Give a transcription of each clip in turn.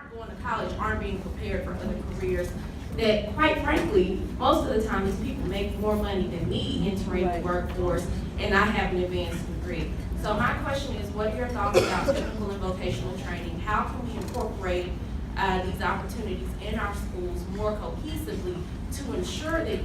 aren't going to college aren't being prepared for other careers that, quite frankly, most of the time these people make more money than me entering the workforce and not have an advanced degree. So my question is, what are your thoughts about technical and vocational training? How can we incorporate these opportunities in our schools more cohesively to ensure that,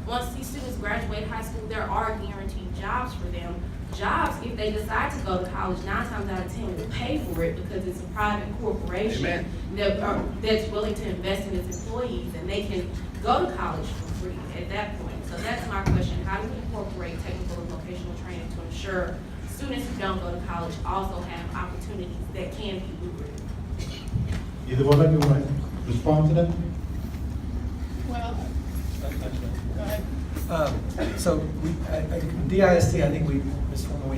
once these students graduate high school, there are guaranteed jobs for them. Jobs, if they decide to go to college, 9 times out of 10 will pay for it because it's a private corporation that's willing to invest in its employees, and they can go to college for free at that point. So that's my question. How do we incorporate technical and vocational training to ensure students who don't go to college also have opportunities that can be lucrative? Either one of you want to respond to that? Well, go ahead. So DIST, I think we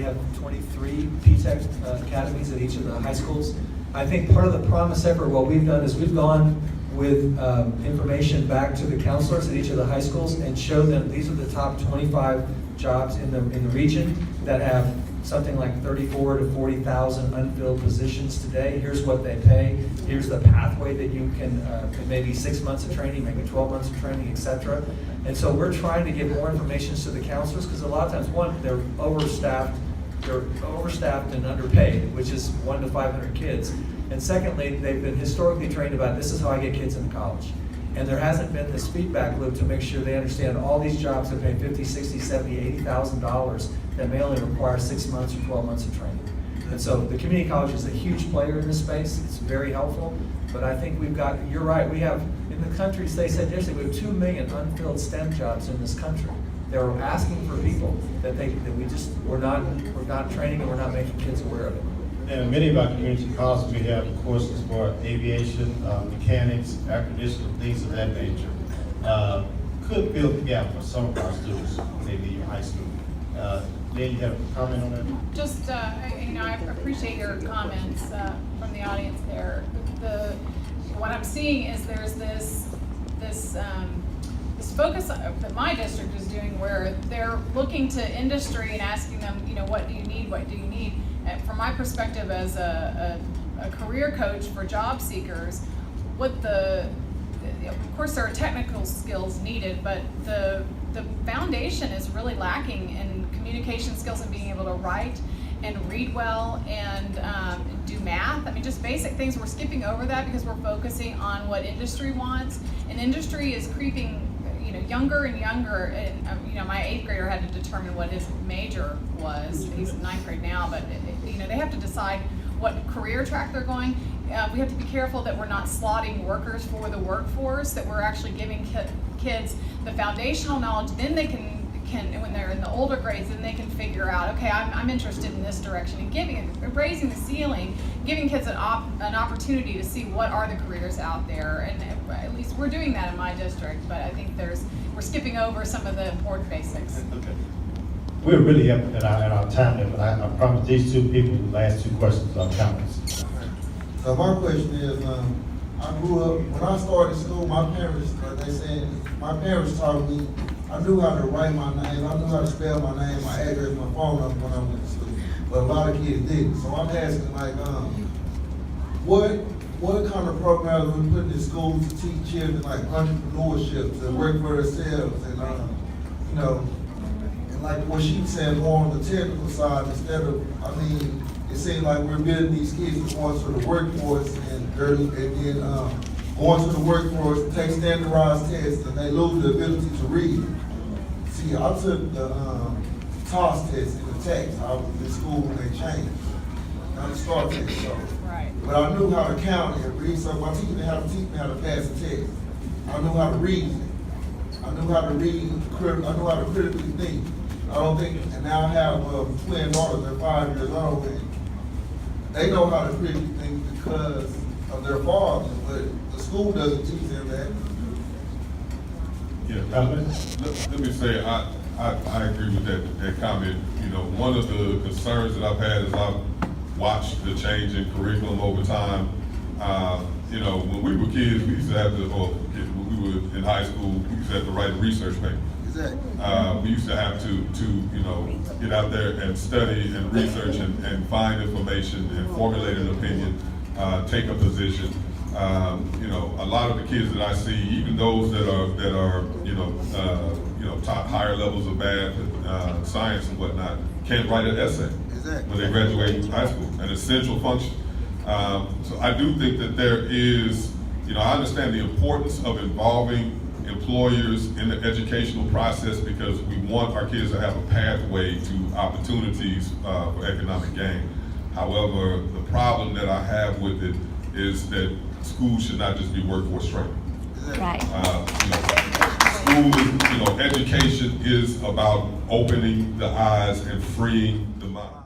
have 23 P-Tech academies at each of the high schools. I think part of the promise effort, what we've done is we've gone with information back to the counselors at each of the high schools and showed them these are the top 25 jobs in the region that have something like 34 to 40,000 unfilled positions today. Here's what they pay. Here's the pathway that you can, maybe 6 months of training, maybe 12 months of training, etc. And so we're trying to give more information to the counselors because a lot of times, one, they're overstaffed and underpaid, which is 1 to 500 kids. And secondly, they've been historically trained about this is how I get kids into college. And there hasn't been this feedback loop to make sure they understand all these jobs that pay $50, $60, $70, $80,000 that may only require 6 months or 12 months of training. And so the community college is a huge player in this space. It's very helpful. But I think you're right, we have, in the country, they said yesterday, we have 2 million unfilled STEM jobs in this country. They're asking for people that we're not training and we're not making kids aware of it. And many of our community colleges, we have courses for aviation, mechanics, air conditioning, things of that nature. Could fill the gap for some of our students when they leave high school. Lynn, you have a comment on that? Just, I appreciate your comments from the audience there. What I'm seeing is there's this focus that my district is doing where they're looking to industry and asking them, what do you need? What do you need? And from my perspective as a career coach for job seekers, of course there are technical skills needed, but the foundation is really lacking in communication skills and being able to write and read well and do math. I mean, just basic things. We're skipping over that because we're focusing on what industry wants, and industry is creeping younger and younger. And my 8th grader had to determine what his major was. He's in 9th grade now, but they have to decide what career track they're going. We have to be careful that we're not slotting workers for the workforce, that we're actually giving kids the foundational knowledge. Then they can when they're in the older grades, then they can figure out, okay, I'm interested in this direction, and raising the ceiling, giving kids an opportunity to see what are the careers out there. And at least we're doing that in my district, but I think we're skipping over some of the important basics. Okay. We're really up at our time limit. I promise these two people the last 2 questions are comments. So my question is, I grew up, when I started school, my parents taught me, I knew how to write my name, I knew how to spell my name, my address, my phone number when I went to school. But a lot of kids didn't. So I'm asking, what kind of programs we put in schools to teach children entrepreneurship, to work for themselves, and and like what she said, more on the technical side instead of, it seems like we're building these kids to go into the workforce and then going to the workforce, take standardized tests, and they lose the ability to read. See, I took the TOS test in the text. I was in school when they changed. Not the STAR test, so. Right. But I knew how to count and read, so my teacher didn't have to teach me how to pass the test. I knew how to read. I knew how to read, I knew how to critically think. And now I have twin daughters, they're 5 years old, and they know how to critically think because of their father, but the school doesn't teach them that. Yeah, let me say, I agree with that comment. One of the concerns that I've had as I've watched the change in curriculum over time, when we were kids, we used to have when we were in high school, we used to have to write a research paper. Exactly. We used to have to get out there and study and research and find information and formulate an opinion, take a position. You know, a lot of the kids that I see, even those that are top higher levels of math and science and whatnot, can't write an essay when they graduate high school, an essential function. So I do think that there is, you know, I understand the importance of involving employers in the educational process because we want our kids to have a pathway to opportunities for economic gain. However, the problem that I have with it is that schools should not just be workforce training. Right. Education is about opening the eyes and freeing the mind.